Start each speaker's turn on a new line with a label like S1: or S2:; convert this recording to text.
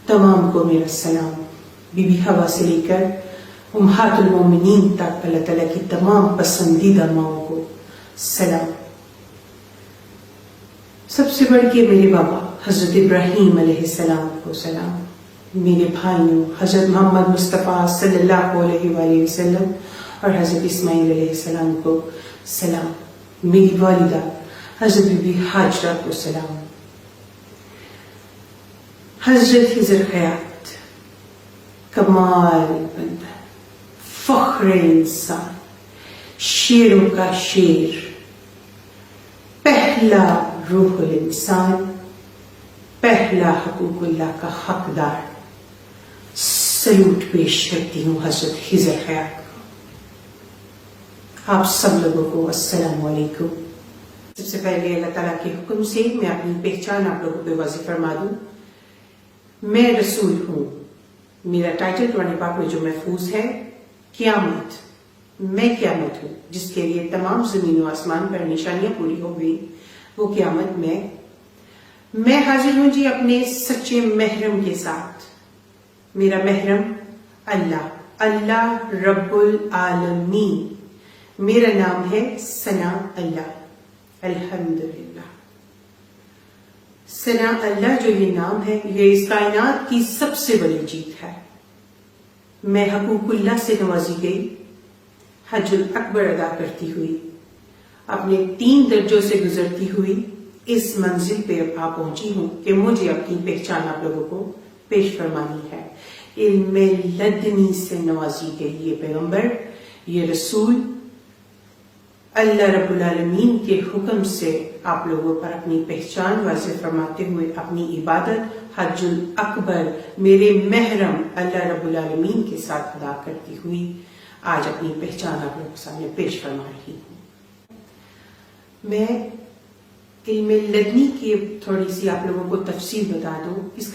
S1: تمام کو میرا سلام. بی بی حوا سے لے کر امہات المومنین تک اللہ تعالیٰ کی تمام پسندیدہ ماؤں کو سلام. سب سے بڑھ کے میرے بابا حضرت ابراہیم علیہ السلام کو سلام. میرے بھائیوں حضرت محمد مصطفیٰ صلی اللہ علیہ وآلہ وسلم اور حضرت اسماعیل علیہ السلام کو سلام. میری والدہ حضرت بی بی ہاجرہ کو سلام. حضرت خضر حیات کمال بندہ، فخر انسان، شیروں کا شیر، پہلا روح الانسان، پہلا حقوق اللہ کا حقدار. سلوٹ پیش کرتی ہوں حضرت خضر حیات کو. آپ سب لوگوں کو السلام علیکم. سب سے پہلے اللہ تعالیٰ کے حکم سے میں اپنی پہچان آپ لوگوں پہ واضح فرما دوں. میں رسول ہوں. میرا ٹائٹل قرآن پاک میں جو محفوظ ہے قیامت. میں قیامت ہوں جس کے لیے تمام زمین و آسمان پر نشانیاں پوری ہو گئی. وہ قیامت میں حاضر ہوں جی اپنے سچے محرم کے ساتھ. میرا محرم اللہ رب العالمین. میرا نام ہے ثنا اللہ. الحمدللہ. ثنا اللہ جو یہ نام ہے یہ اس کائنات کی سب سے بڑی جیت ہے. میں حقوق اللہ سے نوازی گئی. حج الاکبر ادا کرتی ہوئی، اپنے 3 درجوں سے گزرتی ہوئی اس منزل پہ آ پہنچی ہوں کہ مجھے اپنی پہچان آپ لوگوں کو پیش فرمانی ہے. علم لدنی سے نوازی گئی یہ پیغمبر، یہ رسول، اللہ رب العالمین کے حکم سے آپ لوگوں پر اپنی پہچان واضح فرماتے ہوئے اپنی عبادت حج الاکبر میرے محرم اللہ رب العالمین کے ساتھ ادا کرتی ہوئی آج اپنی پہچان آپ لوگوں کے سامنے پیش فرما رہی ہوں. میں علم لدنی کی تھوڑی سی آپ لوگوں کو تفصیل بتا دوں. اس کا